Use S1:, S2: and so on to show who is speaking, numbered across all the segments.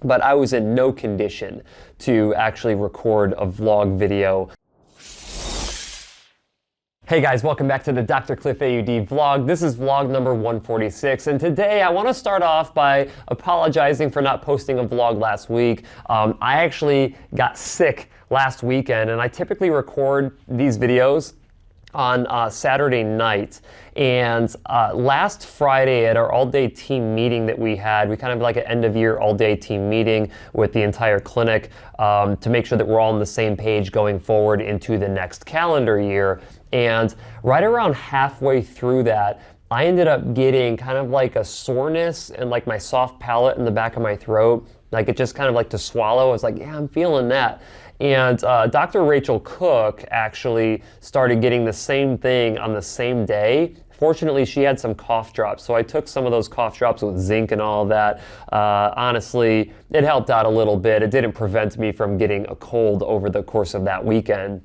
S1: but I was in no condition to actually record a vlog video. Hey guys, welcome back to the DrCliffAuD vlog. This is vlog number 146, and today I want to start off by apologizing for not posting a vlog last week. I actually got sick last weekend, and I typically record these videos on Saturday night. And last Friday at our all-day team meeting that we had, we kind of like an end-of-year all-day team meeting with the entire clinic to make sure that we're all on the same page going forward into the next calendar year. And right around halfway through that, I ended up getting kind of like a soreness and like my soft palate in the back of my throat. Like it just kind of like to swallow. I was like, yeah, I'm feeling that. And Dr. Rachel Cook actually started getting the same thing on the same day. Fortunately, she had some cough drops, so I took some of those cough drops with zinc and all of that. Honestly, it helped out a little bit. It didn't prevent me from getting a cold over the course of that weekend.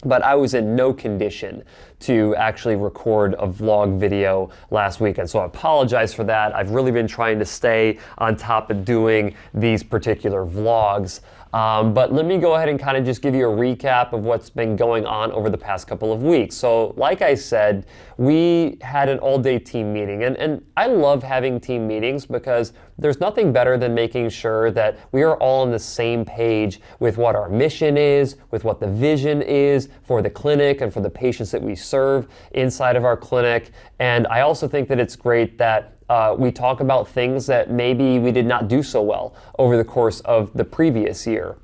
S1: But I was in no condition to actually record a vlog video last weekend. So I apologize for that. I've really been trying to stay on top of doing these particular vlogs. But let me go ahead and kind of just give you a recap of what's been going on over the past couple of weeks. So like I said, we had an all-day team meeting, and I love having team meetings because there's nothing better than making sure that we are all on the same page with what our mission is, with what the vision is for the clinic and for the patients that we serve inside of our clinic. And I also think that it's great that we talk about things that maybe we did not do so well over the course of the previous year.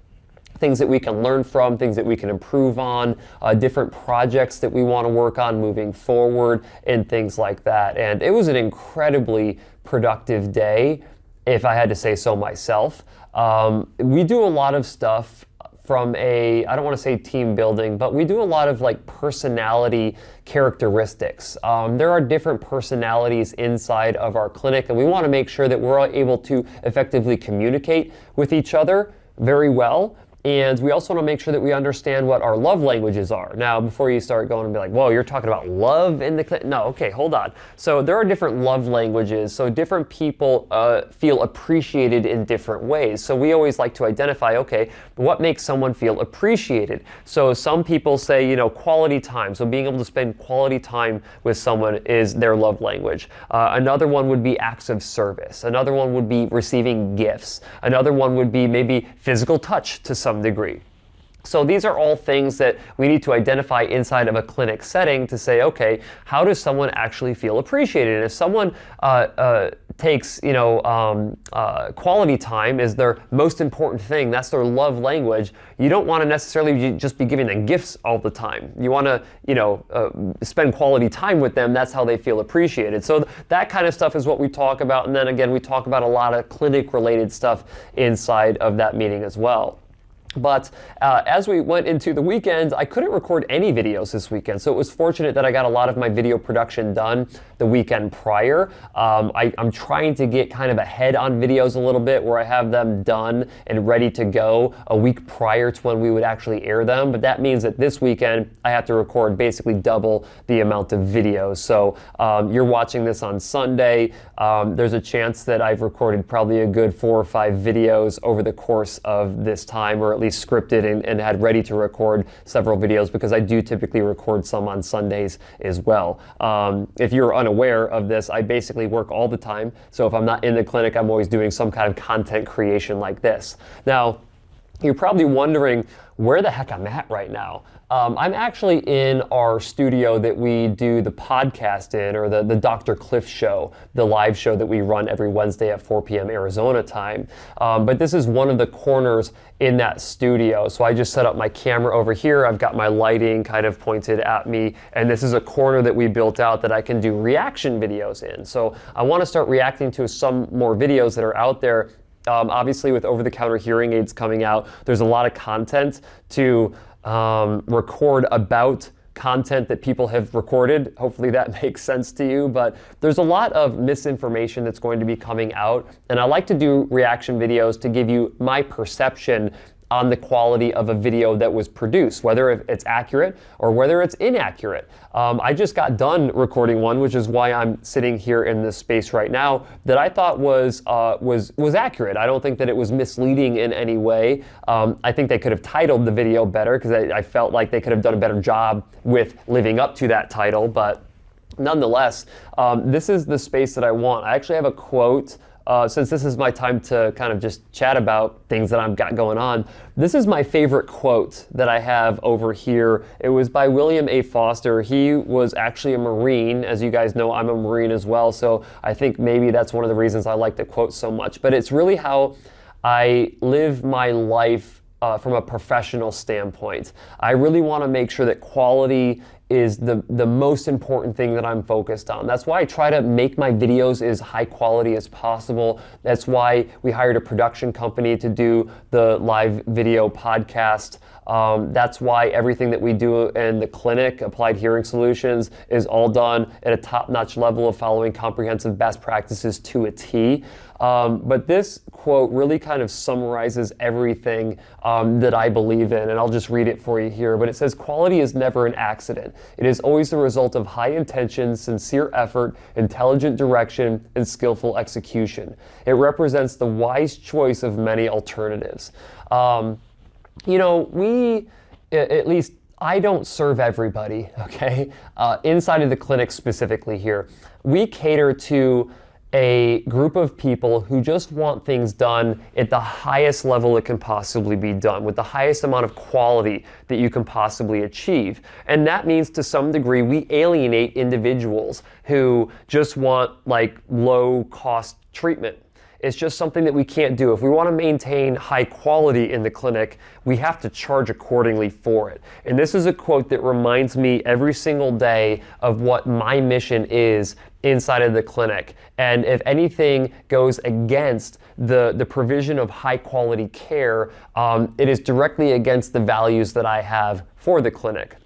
S1: Things that we can learn from, things that we can improve on, different projects that we want to work on moving forward, and things like that. And it was an incredibly productive day, if I had to say so myself. We do a lot of stuff from a, I don't want to say team building, but we do a lot of like personality characteristics. There are different personalities inside of our clinic, and we want to make sure that we're able to effectively communicate with each other very well. And we also want to make sure that we understand what our love languages are. Now, before you start going and be like, whoa, you're talking about love in the clinic? No, okay, hold on. So there are different love languages. So different people feel appreciated in different ways. So we always like to identify, okay, what makes someone feel appreciated? So some people say, you know, quality time. So being able to spend quality time with someone is their love language. Another one would be acts of service. Another one would be receiving gifts. Another one would be maybe physical touch to some degree. So these are all things that we need to identify inside of a clinic setting to say, okay, how does someone actually feel appreciated? And if someone takes, you know, quality time is their most important thing, that's their love language, you don't want to necessarily just be giving them gifts all the time. You want to, you know, spend quality time with them. That's how they feel appreciated. So that kind of stuff is what we talk about. And then again, we talk about a lot of clinic-related stuff inside of that meeting as well. But as we went into the weekend, I couldn't record any videos this weekend. So it was fortunate that I got a lot of my video production done the weekend prior. I'm trying to get kind of ahead on videos a little bit where I have them done and ready to go a week prior to when we would actually air them. But that means that this weekend I have to record basically double the amount of videos. So you're watching this on Sunday. There's a chance that I've recorded probably a good 4 or 5 videos over the course of this time, or at least scripted and had ready to record several videos, because I do typically record some on Sundays as well. If you're unaware of this, I basically work all the time. So if I'm not in the clinic, I'm always doing some kind of content creation like this. Now, you're probably wondering where the heck I'm at right now. I'm actually in our studio that we do the podcast in, or the Dr. Cliff show, the live show that we run every Wednesday at 4 p.m. Arizona time. But this is one of the corners in that studio. So I just set up my camera over here. I've got my lighting kind of pointed at me, and this is a corner that we built out that I can do reaction videos in. So I want to start reacting to some more videos that are out there. Obviously, with over-the-counter hearing aids coming out, there's a lot of content to record about content that people have recorded. Hopefully that makes sense to you, but there's a lot of misinformation that's going to be coming out, and I like to do reaction videos to give you my perception on the quality of a video that was produced, whether it's accurate or whether it's inaccurate. I just got done recording one, which is why I'm sitting here in this space right now, that I thought was accurate. I don't think that it was misleading in any way. I think they could have titled the video better, because I felt like they could have done a better job with living up to that title, but nonetheless, this is the space that I want. I actually have a quote. Since this is my time to kind of just chat about things that I've got going on, this is my favorite quote that I have over here. It was by William A. Foster. He was actually a Marine. As you guys know, I'm a Marine as well, so I think maybe that's one of the reasons I like the quote so much. But it's really how I live my life from a professional standpoint. I really want to make sure that quality is the most important thing that I'm focused on. That's why I try to make my videos as high quality as possible. That's why we hired a production company to do the live video podcast. That's why everything that we do in the clinic, Applied Hearing Solutions, is all done at a top-notch level of following comprehensive best practices to a T. But this quote really kind of summarizes everything that I believe in, and I'll just read it for you here. But it says, "Quality is never an accident. It is always the result of high intention, sincere effort, intelligent direction, and skillful execution. It represents the wise choice of many alternatives." You know, at least I don't serve everybody, okay? Inside of the clinic specifically here, we cater to a group of people who just want things done at the highest level it can possibly be done, with the highest amount of quality that you can possibly achieve. And that means, to some degree, we alienate individuals who just want like low cost treatment. It's just something that we can't do. If we want to maintain high quality in the clinic, we have to charge accordingly for it. And this is a quote that reminds me every single day of what my mission is inside of the clinic. And if anything goes against the provision of high quality care, it is directly against the values that I have for the clinic.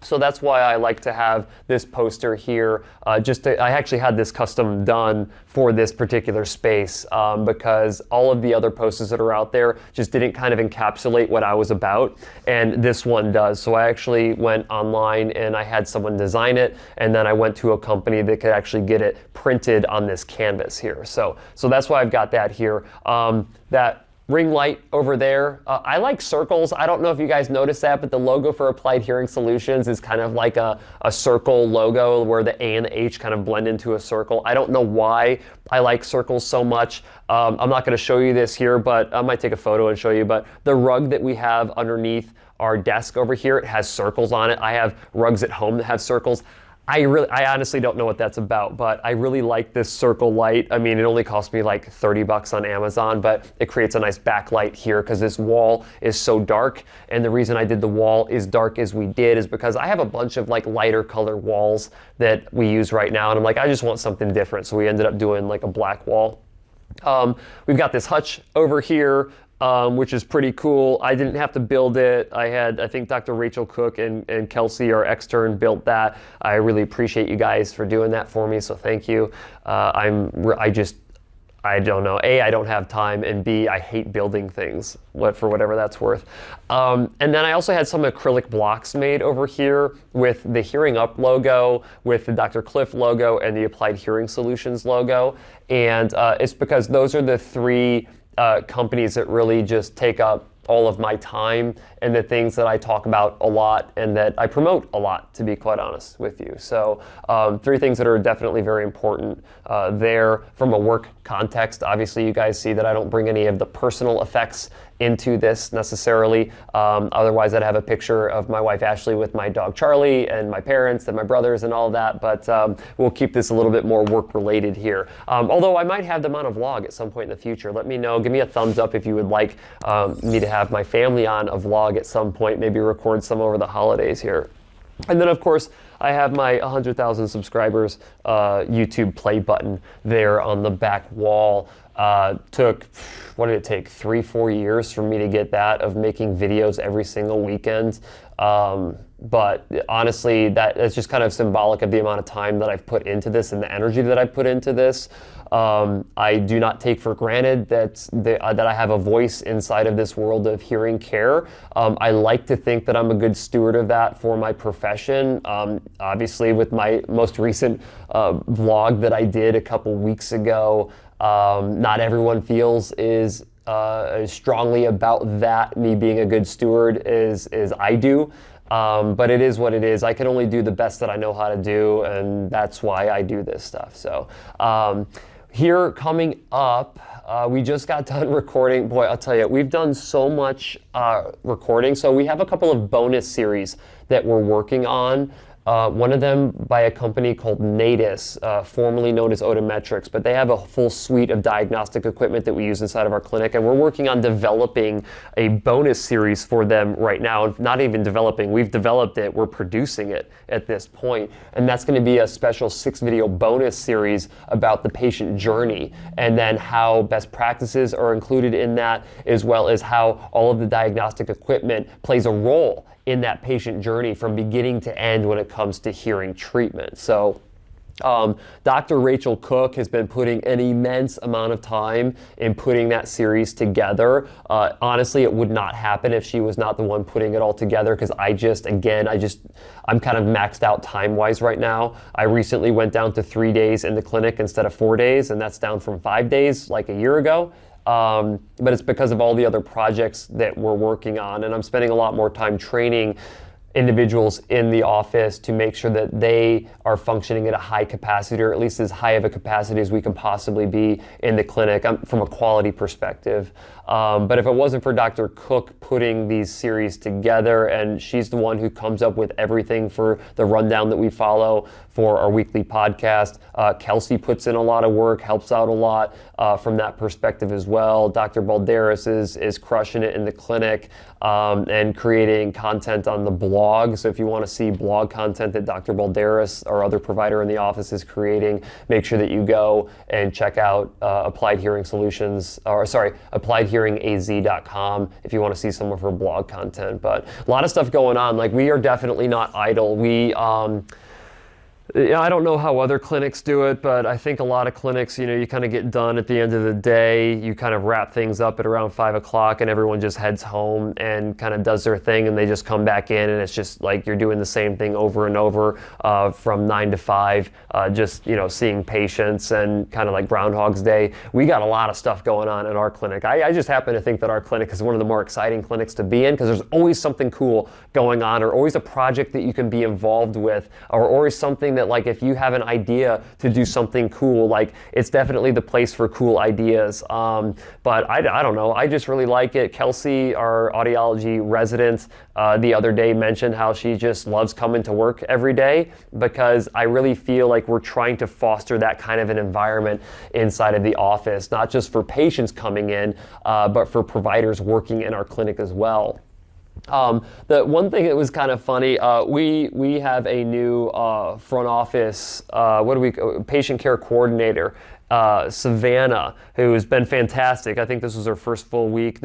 S1: So that's why I like to have this poster here. I actually had this custom done for this particular space because all of the other posters that are out there just didn't kind of encapsulate what I was about, and this one does. So I actually went online and I had someone design it, and then I went to a company that could actually get it printed on this canvas here. So that's why I've got that here. That ring light over there. I like circles. I don't know if you guys noticed that, but the logo for Applied Hearing Solutions is kind of like a circle logo where the A and the H kind of blend into a circle. I don't know why I like circles so much. I'm not going to show you this here, but I might take a photo and show you. But the rug that we have underneath our desk over here, it has circles on it. I have rugs at home that have circles. I honestly don't know what that's about, but I really like this circle light. I mean, it only cost me like 30 bucks on Amazon, but it creates a nice backlight here because this wall is so dark. And the reason I did the wall as dark as we did is because I have a bunch of like lighter color walls that we use right now. And I'm like, I just want something different. So we ended up doing like a black wall. We've got this hutch over here, which is pretty cool. I didn't have to build it. I think Dr. Rachel Cook and Kelsey, our extern, built that. I really appreciate you guys for doing that for me, so thank you. I don't know. A, I don't have time, and B, I hate building things, for whatever that's worth. And then I also had some acrylic blocks made over here with the Hearing Up logo, with the Dr. Cliff logo, and the Applied Hearing Solutions logo. And it's because those are the three companies that really just take up all of my time and the things that I talk about a lot and that I promote a lot, to be quite honest with you. So three things that are definitely very important there from a work context. Obviously, you guys see that I don't bring any of the personal effects into this necessarily. Otherwise, I'd have a picture of my wife Ashley with my dog Charlie and my parents and my brothers and all that, but we'll keep this a little bit more work related here. Although I might have them on a vlog at some point in the future. Let me know, give me a thumbs up if you would like me to have my family on a vlog at some point, maybe record some over the holidays here. And then of course, I have my 100,000 subscribers YouTube play button there on the back wall. Took, what did it take, 3-4 years for me to get that, of making videos every single weekend. But honestly, that's just kind of symbolic of the amount of time that I've put into this and the energy that I've put into this. I do not take for granted that I have a voice inside of this world of hearing care. I like to think that I'm a good steward of that for my profession. Obviously, with my most recent vlog that I did a couple weeks ago, not everyone feels as strongly about that, me being a good steward, as I do. But it is what it is. I can only do the best that I know how to do, and that's why I do this stuff. So here coming up, we just got done recording. Boy, I'll tell you, we've done so much recording. So we have a couple of bonus series that we're working on. One of them by a company called Natus, formerly known as Odometrics, but they have a full suite of diagnostic equipment that we use inside of our clinic, and we're working on developing a bonus series for them right now. Not even developing, we've developed it, we're producing it at this point, and that's going to be a special 6-video bonus series about the patient journey, and then how best practices are included in that, as well as how all of the diagnostic equipment plays a role in that patient journey from beginning to end when it comes to hearing treatment. So Dr. Rachel Cook has been putting an immense amount of time in putting that series together. Honestly, it would not happen if she was not the one putting it all together, because I'm kind of maxed out time-wise right now. I recently went down to 3 days in the clinic instead of 4 days, and that's down from 5 days like a year ago. But it's because of all the other projects that we're working on, and I'm spending a lot more time training individuals in the office to make sure that they are functioning at a high capacity, or at least as high of a capacity as we can possibly be in the clinic from a quality perspective. But if it wasn't for Dr. Cook putting these series together, and she's the one who comes up with everything for the rundown that we follow for our weekly podcast. Kelsey puts in a lot of work, helps out a lot from that perspective as well. Dr. Balderas is crushing it in the clinic and creating content on the blog. So if you want to see blog content that Dr. Balderas, our other provider in the office, is creating, make sure that you go and check out appliedhearingaz.com if you want to see some of her blog content. But a lot of stuff going on. Like, we are definitely not idle. I don't know how other clinics do it, but I think a lot of clinics, you kind of get done at the end of the day, you kind of wrap things up at around 5 o'clock, and everyone just heads home and kind of does their thing, and they just come back in, and it's just like you're doing the same thing over and over from 9 to 5, just seeing patients, and kind of like Groundhog's Day. We got a lot of stuff going on in our clinic. I just happen to think that our clinic is one of the more exciting clinics to be in, because there's always something cool going on, or always a project that you can be involved with, or always something that, like, if you have an idea to do something cool, like, it's definitely the place for cool ideas. But I don't know, I just really like it. Kelsey, our audiology resident, the other day mentioned how she just loves coming to work every day, because I really feel like we're trying to foster that kind of an environment inside of the office, not just for patients coming in, but for providers working in our clinic as well. The one thing that was kind of funny, we have a new front office, patient care coordinator, Savannah, who has been fantastic. I think this was her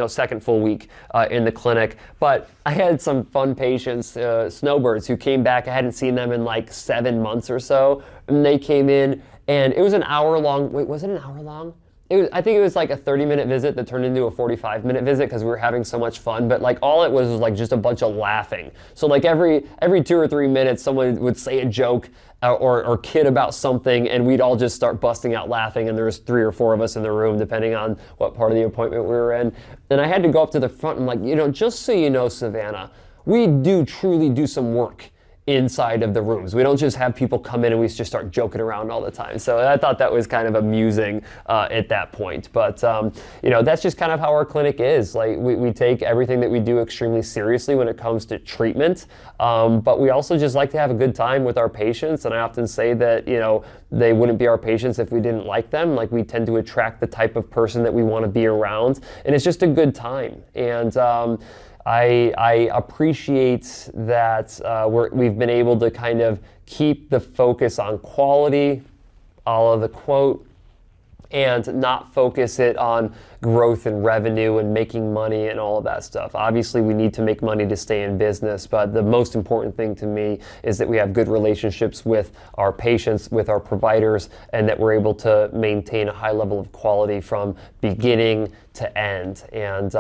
S1: second full week in the clinic. But I had some fun patients, snowbirds, who came back. I hadn't seen them in like 7 months or so, and they came in, and it was an hour long. Wait, was it an hour long? I think it was like a 30-minute visit that turned into a 45-minute visit, because we were having so much fun. But like, all it was like just a bunch of laughing. So like every 2 or 3 minutes, someone would say a joke or kid about something, and we'd all just start busting out laughing. And there was 3 or 4 of us in the room, depending on what part of the appointment we were in. And I had to go up to the front and like, just so you know, Savannah, we do truly do some work inside of the rooms. We don't just have people come in and we just start joking around all the time. So I thought that was kind of amusing at that point. But that's just kind of how our clinic is. Like, we take everything that we do extremely seriously when it comes to treatment, but we also just like to have a good time with our patients. And I often say that they wouldn't be our patients if we didn't like them. Like, we tend to attract the type of person that we want to be around, and it's just a good time. And I appreciate that we've been able to kind of keep the focus on quality, a la the quote, and not focus it on growth and revenue and making money and all of that stuff. Obviously, we need to make money to stay in business, but the most important thing to me is that we have good relationships with our patients, with our providers, and that we're able to maintain a high level of quality from beginning to end. And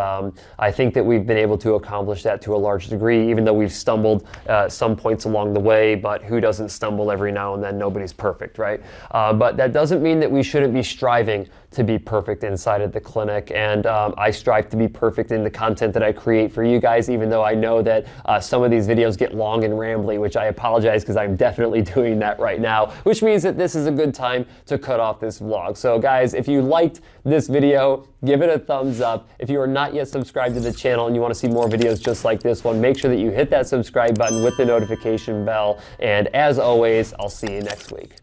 S1: I think that we've been able to accomplish that to a large degree, even though we've stumbled some points along the way, but who doesn't stumble every now and then? Nobody's perfect, right? But that doesn't mean that we shouldn't be striving to be perfect inside of the clinic. And I strive to be perfect in the content that I create for you guys, even though I know that some of these videos get long and rambly, which I apologize because I'm definitely doing that right now, which means that this is a good time to cut off this vlog. So guys, if you liked this video, give it a thumbs up. If you are not yet subscribed to the channel and you want to see more videos just like this one, make sure that you hit that subscribe button with the notification bell. And as always, I'll see you next week.